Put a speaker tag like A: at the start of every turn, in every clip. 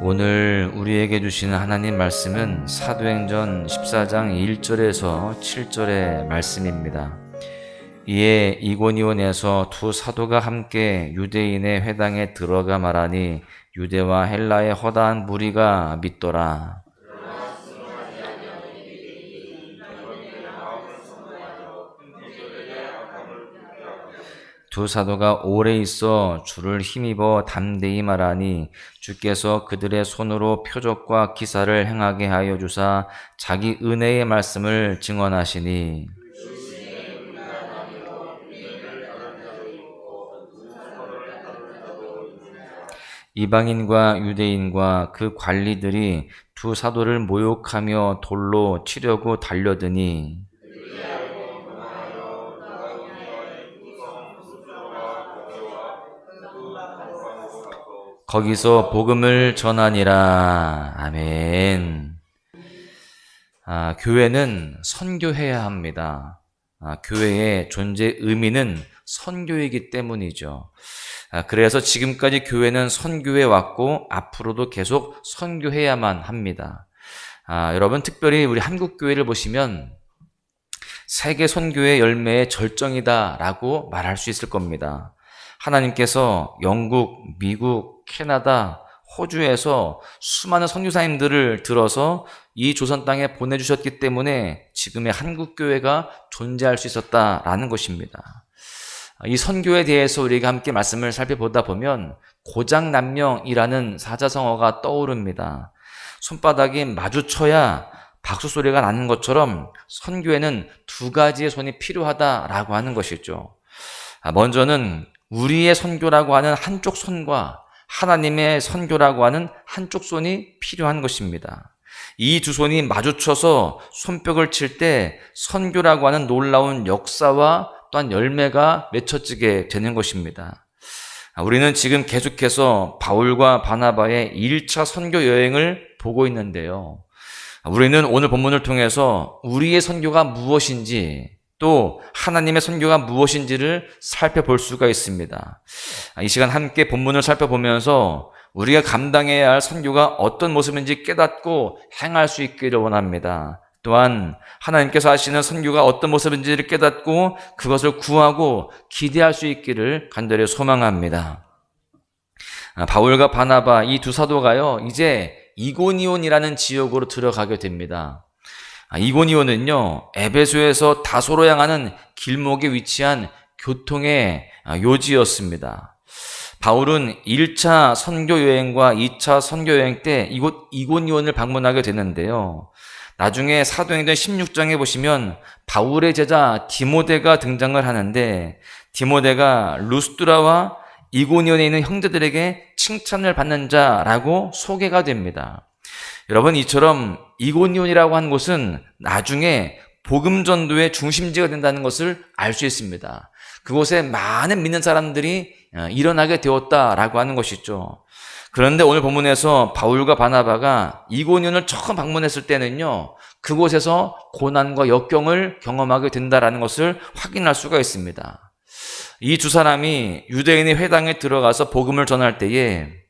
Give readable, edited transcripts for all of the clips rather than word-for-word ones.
A: 오늘 우리에게 주시는 하나님 말씀은 사도행전 14장 1절에서 7절의 말씀입니다. 이에 이고니온에서 두 사도가 함께 유대인의 회당에 들어가 말하니 유대와 헬라의 허다한 무리가 믿더라. 두 사도가 오래 있어 주를 힘입어 담대히 말하니 주께서 그들의 손으로 표적과 기사를 행하게 하여 주사 자기 은혜의 말씀을 증언하시니 이방인과 유대인과 그 관리들이 두 사도를 모욕하며 돌로 치려고 달려드니 거기서 복음을 전하니라. 아멘. 교회는 선교해야 합니다. 교회의 존재 의미는 선교이기 때문이죠. 그래서 지금까지 교회는 선교해 왔고 앞으로도 계속 선교해야만 합니다. 여러분, 특별히 우리 한국교회를 보시면 세계 선교의 열매의 절정이다라고 말할 수 있을 겁니다. 하나님께서 영국, 미국, 캐나다, 호주에서 수많은 선교사님들을 들어서 이 조선 땅에 보내주셨기 때문에 지금의 한국교회가 존재할 수 있었다라는 것입니다. 이 선교에 대해서 우리가 함께 말씀을 살펴보다 보면 고장난명이라는 사자성어가 떠오릅니다. 손바닥이 마주쳐야 박수 소리가 나는 것처럼 선교에는 두 가지의 손이 필요하다라고 하는 것이죠. 먼저는 우리의 선교라고 하는 한쪽 손과 하나님의 선교라고 하는 한쪽 손이 필요한 것입니다. 이 두 손이 마주쳐서 손뼉을 칠 때 선교라고 하는 놀라운 역사와 또한 열매가 맺혀지게 되는 것입니다. 우리는 지금 계속해서 바울과 바나바의 1차 선교 여행을 보고 있는데요. 우리는 오늘 본문을 통해서 우리의 선교가 무엇인지 또 하나님의 선교가 무엇인지를 살펴볼 수가 있습니다. 이 시간 함께 본문을 살펴보면서 우리가 감당해야 할 선교가 어떤 모습인지 깨닫고 행할 수 있기를 원합니다. 또한 하나님께서 하시는 선교가 어떤 모습인지를 깨닫고 그것을 구하고 기대할 수 있기를 간절히 소망합니다. 바울과 바나바 이 두 사도가요, 이제 이고니온이라는 지역으로 들어가게 됩니다. 이고니온은요, 에베소에서 다소로 향하는 길목에 위치한 교통의 요지였습니다. 바울은 1차 선교 여행과 2차 선교 여행 때 이곳 이고니온을 방문하게 되는데요. 나중에 사도행전 16장에 보시면 바울의 제자 디모데가 등장을 하는데 디모데가 루스드라와 이고니온에 있는 형제들에게 칭찬을 받는 자라고 소개가 됩니다. 여러분, 이처럼 이고니온이라고 하는 곳은 나중에 복음 전도의 중심지가 된다는 것을 알 수 있습니다. 그곳에 많은 믿는 사람들이 일어나게 되었다라고 하는 것이죠. 그런데 오늘 본문에서 바울과 바나바가 이고니온을 처음 방문했을 때는요, 그곳에서 고난과 역경을 경험하게 된다라는 것을 확인할 수가 있습니다. 이 두 사람이 유대인의 회당에 들어가서 복음을 전할 때에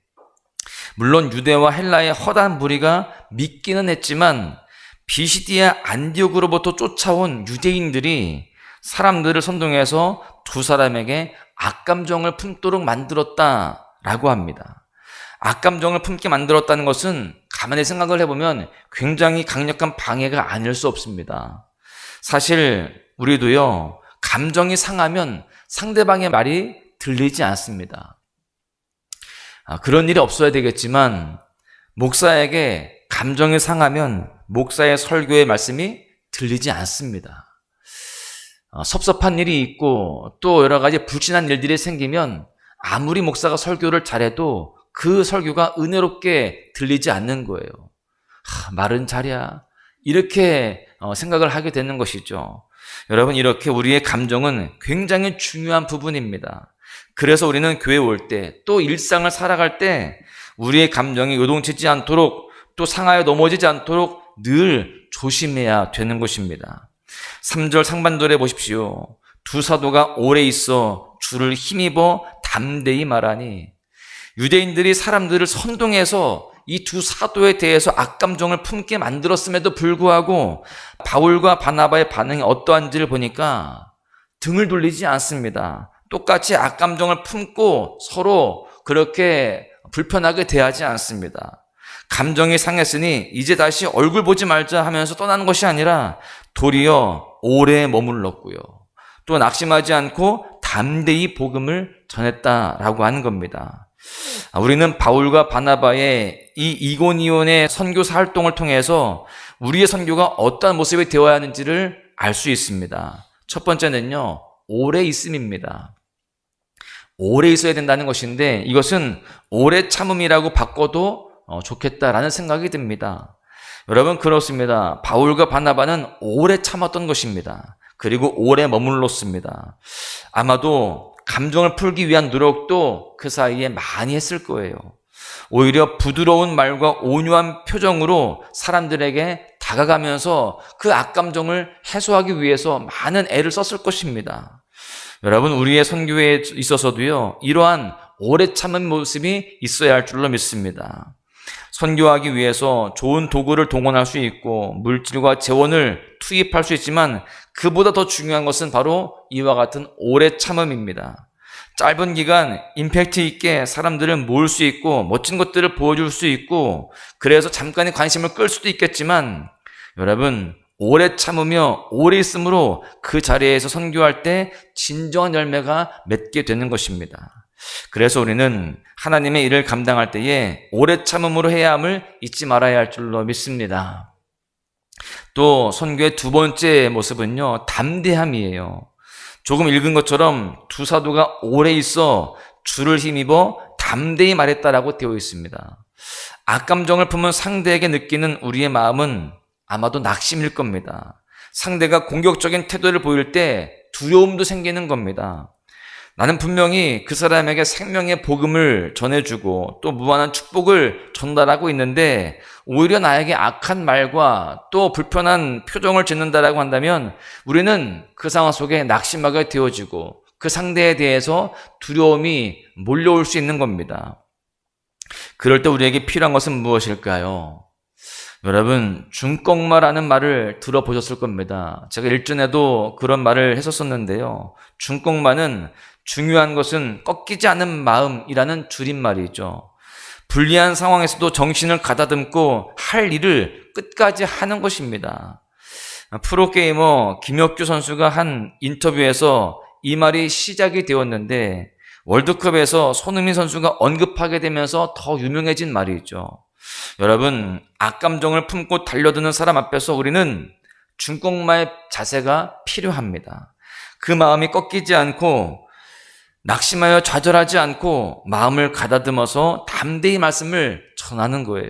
A: 물론 유대와 헬라의 허다한 무리가 믿기는 했지만 비시디아 안디옥으로부터 쫓아온 유대인들이 사람들을 선동해서 두 사람에게 악감정을 품도록 만들었다라고 합니다. 악감정을 품게 만들었다는 것은 가만히 생각을 해보면 굉장히 강력한 방해가 아닐 수 없습니다. 사실 우리도요, 감정이 상하면 상대방의 말이 들리지 않습니다. 그런 일이 없어야 되겠지만 목사에게 감정이 상하면 목사의 설교의 말씀이 들리지 않습니다. 섭섭한 일이 있고 또 여러 가지 불신한 일들이 생기면 아무리 목사가 설교를 잘해도 그 설교가 은혜롭게 들리지 않는 거예요. 말은 잘이야, 이렇게 생각을 하게 되는 것이죠. 여러분, 이렇게 우리의 감정은 굉장히 중요한 부분입니다. 그래서 우리는 교회에 올 때 또 일상을 살아갈 때 우리의 감정이 요동치지 않도록 또 상하여 넘어지지 않도록 늘 조심해야 되는 것입니다. 3절 상반절에 보십시오. 두 사도가 오래 있어 주를 힘입어 담대히 말하니 유대인들이 사람들을 선동해서 이 두 사도에 대해서 악감정을 품게 만들었음에도 불구하고 바울과 바나바의 반응이 어떠한지를 보니까 등을 돌리지 않습니다. 똑같이 악감정을 품고 서로 그렇게 불편하게 대하지 않습니다. 감정이 상했으니 이제 다시 얼굴 보지 말자 하면서 떠나는 것이 아니라 도리어 오래 머물렀고요. 또 낙심하지 않고 담대히 복음을 전했다라고 하는 겁니다. 우리는 바울과 바나바의 이 이고니온의 선교사 활동을 통해서 우리의 선교가 어떠한 모습이 되어야 하는지를 알 수 있습니다. 첫 번째는요, 오래 있음입니다. 오래 있어야 된다는 것인데 이것은 오래 참음이라고 바꿔도 좋겠다라는 생각이 듭니다. 여러분, 그렇습니다. 바울과 바나바는 오래 참았던 것입니다. 그리고 오래 머물렀습니다. 아마도 감정을 풀기 위한 노력도 그 사이에 많이 했을 거예요. 오히려 부드러운 말과 온유한 표정으로 사람들에게 다가가면서 그 악감정을 해소하기 위해서 많은 애를 썼을 것입니다. 여러분, 우리의 선교에 있어서도요, 이러한 오래 참은 모습이 있어야 할 줄로 믿습니다. 선교하기 위해서 좋은 도구를 동원할 수 있고 물질과 재원을 투입할 수 있지만 그보다 더 중요한 것은 바로 이와 같은 오래 참음입니다. 짧은 기간 임팩트 있게 사람들을 모을 수 있고 멋진 것들을 보여줄 수 있고 그래서 잠깐의 관심을 끌 수도 있겠지만 여러분, 오래 참으며 오래 있음으로 그 자리에서 선교할 때 진정한 열매가 맺게 되는 것입니다. 그래서 우리는 하나님의 일을 감당할 때에 오래 참음으로 해야 함을 잊지 말아야 할 줄로 믿습니다. 또 선교의 두 번째 모습은요, 담대함이에요. 조금 읽은 것처럼 두 사도가 오래 있어 주를 힘입어 담대히 말했다라고 되어 있습니다. 악감정을 품은 상대에게 느끼는 우리의 마음은 아마도 낙심일 겁니다. 상대가 공격적인 태도를 보일 때 두려움도 생기는 겁니다. 나는 분명히 그 사람에게 생명의 복음을 전해주고 또 무한한 축복을 전달하고 있는데 오히려 나에게 악한 말과 또 불편한 표정을 짓는다라고 한다면 우리는 그 상황 속에 낙심하게 되어지고 그 상대에 대해서 두려움이 몰려올 수 있는 겁니다. 그럴 때 우리에게 필요한 것은 무엇일까요? 여러분, 중꺾마라는 말을 들어보셨을 겁니다. 제가 일전에도 그런 말을 했었었는데요. 중꺾마는 중요한 것은 꺾이지 않는 마음이라는 줄임말이죠. 불리한 상황에서도 정신을 가다듬고 할 일을 끝까지 하는 것입니다. 프로게이머 김혁규 선수가 한 인터뷰에서 이 말이 시작이 되었는데 월드컵에서 손흥민 선수가 언급하게 되면서 더 유명해진 말이죠. 여러분, 악감정을 품고 달려드는 사람 앞에서 우리는 중꺾마의 자세가 필요합니다. 그 마음이 꺾이지 않고 낙심하여 좌절하지 않고 마음을 가다듬어서 담대히 말씀을 전하는 거예요.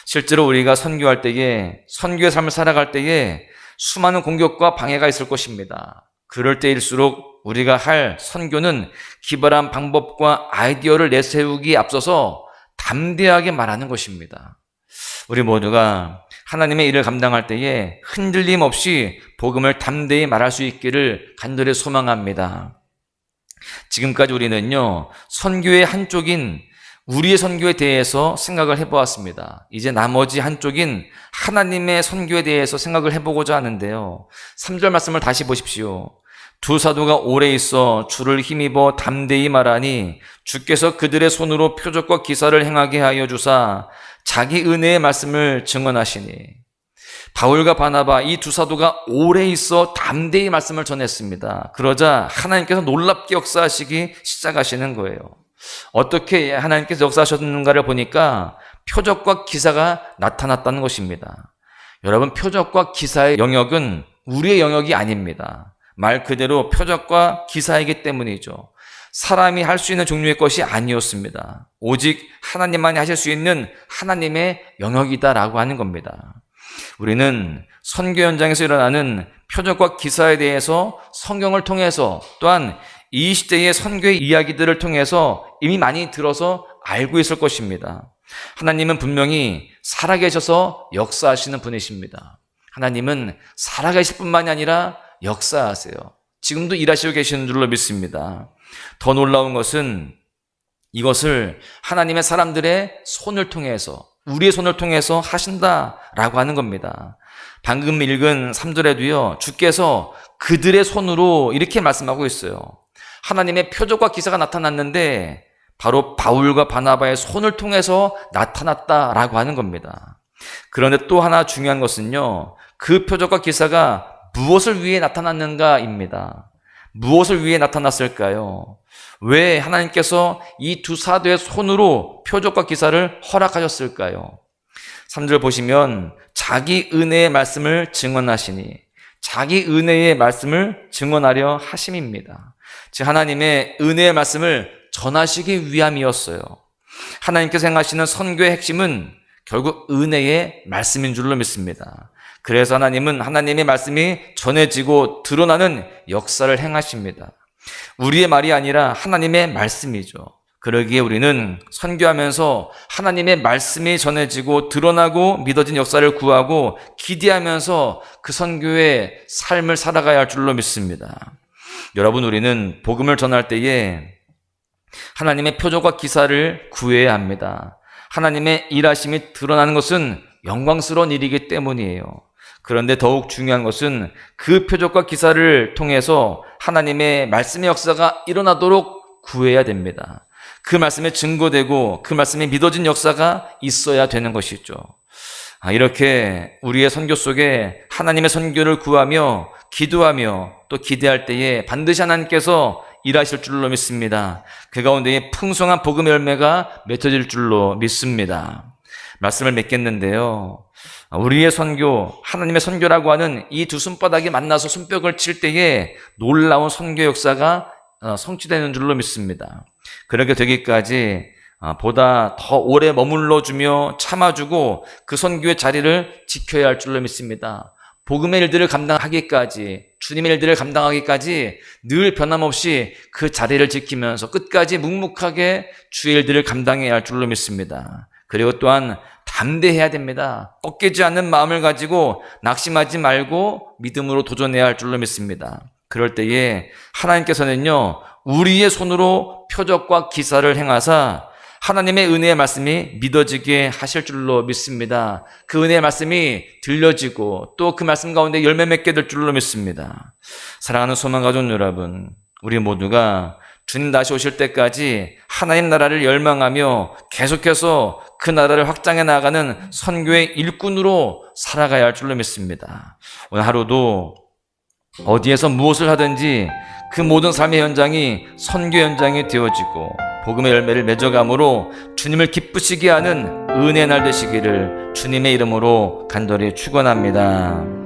A: 실제로 우리가 선교할 때에, 선교의 삶을 살아갈 때에 수많은 공격과 방해가 있을 것입니다. 그럴 때일수록 우리가 할 선교는 기발한 방법과 아이디어를 내세우기에 앞서서 담대하게 말하는 것입니다. 우리 모두가 하나님의 일을 감당할 때에 흔들림 없이 복음을 담대히 말할 수 있기를 간절히 소망합니다. 지금까지 우리는요, 선교의 한쪽인 우리의 선교에 대해서 생각을 해보았습니다. 이제 나머지 한쪽인 하나님의 선교에 대해서 생각을 해보고자 하는데요. 3절 말씀을 다시 보십시오. 두 사도가 오래 있어 주를 힘입어 담대히 말하니 주께서 그들의 손으로 표적과 기사를 행하게 하여 주사 자기 은혜의 말씀을 증언하시니. 바울과 바나바 이 두 사도가 오래 있어 담대히 말씀을 전했습니다. 그러자 하나님께서 놀랍게 역사하시기 시작하시는 거예요. 어떻게 하나님께서 역사하셨는가를 보니까 표적과 기사가 나타났다는 것입니다. 여러분, 표적과 기사의 영역은 우리의 영역이 아닙니다. 말 그대로 표적과 기사이기 때문이죠. 사람이 할 수 있는 종류의 것이 아니었습니다. 오직 하나님만이 하실 수 있는 하나님의 영역이다라고 하는 겁니다. 우리는 선교 현장에서 일어나는 표적과 기사에 대해서 성경을 통해서 또한 이 시대의 선교의 이야기들을 통해서 이미 많이 들어서 알고 있을 것입니다. 하나님은 분명히 살아계셔서 역사하시는 분이십니다. 하나님은 살아계실 뿐만이 아니라 역사하세요. 지금도 일하시고 계시는 줄로 믿습니다. 더 놀라운 것은 이것을 하나님의 사람들의 손을 통해서 우리의 손을 통해서 하신다라고 하는 겁니다. 방금 읽은 3절에도요, 주께서 그들의 손으로 이렇게 말씀하고 있어요. 하나님의 표적과 기사가 나타났는데 바로 바울과 바나바의 손을 통해서 나타났다라고 하는 겁니다. 그런데 또 하나 중요한 것은요, 그 표적과 기사가 무엇을 위해 나타났는가입니다. 무엇을 위해 나타났을까요? 왜 하나님께서 이 두 사도의 손으로 표적과 기사를 허락하셨을까요? 3절 보시면 자기 은혜의 말씀을 증언하시니, 자기 은혜의 말씀을 증언하려 하심입니다. 즉 하나님의 은혜의 말씀을 전하시기 위함이었어요. 하나님께서 행하시는 선교의 핵심은 결국 은혜의 말씀인 줄로 믿습니다. 그래서 하나님은 하나님의 말씀이 전해지고 드러나는 역사를 행하십니다. 우리의 말이 아니라 하나님의 말씀이죠. 그러기에 우리는 선교하면서 하나님의 말씀이 전해지고 드러나고 믿어진 역사를 구하고 기대하면서 그 선교의 삶을 살아가야 할 줄로 믿습니다. 여러분, 우리는 복음을 전할 때에 하나님의 표적과 기사를 구해야 합니다. 하나님의 일하심이 드러나는 것은 영광스러운 일이기 때문이에요. 그런데 더욱 중요한 것은 그 표적과 기사를 통해서 하나님의 말씀의 역사가 일어나도록 구해야 됩니다. 그 말씀에 증거되고 그 말씀에 믿어진 역사가 있어야 되는 것이죠. 이렇게 우리의 선교 속에 하나님의 선교를 구하며 기도하며 또 기대할 때에 반드시 하나님께서 일하실 줄로 믿습니다. 그 가운데에 풍성한 복음의 열매가 맺어질 줄로 믿습니다. 말씀을 맺겠는데요, 우리의 선교, 하나님의 선교라고 하는 이 두 손바닥이 만나서 손뼉을 칠 때에 놀라운 선교 역사가 성취되는 줄로 믿습니다. 그렇게 되기까지 보다 더 오래 머물러주며 참아주고 그 선교의 자리를 지켜야 할 줄로 믿습니다. 복음의 일들을 감당하기까지, 주님의 일들을 감당하기까지 늘 변함없이 그 자리를 지키면서 끝까지 묵묵하게 주의 일들을 감당해야 할 줄로 믿습니다. 그리고 또한 담대해야 됩니다. 꺾이지 않는 마음을 가지고 낙심하지 말고 믿음으로 도전해야 할 줄로 믿습니다. 그럴 때에 하나님께서는요, 우리의 손으로 표적과 기사를 행하사 하나님의 은혜의 말씀이 믿어지게 하실 줄로 믿습니다. 그 은혜의 말씀이 들려지고 또 그 말씀 가운데 열매 맺게 될 줄로 믿습니다. 사랑하는 소망 가족 여러분, 우리 모두가 주님 다시 오실 때까지 하나님 나라를 열망하며 계속해서 그 나라를 확장해 나가는 선교의 일꾼으로 살아가야 할 줄로 믿습니다. 오늘 하루도 어디에서 무엇을 하든지 그 모든 삶의 현장이 선교 현장이 되어지고 복음의 열매를 맺어감으로 주님을 기쁘시게 하는 은혜의 날 되시기를 주님의 이름으로 간절히 축원합니다.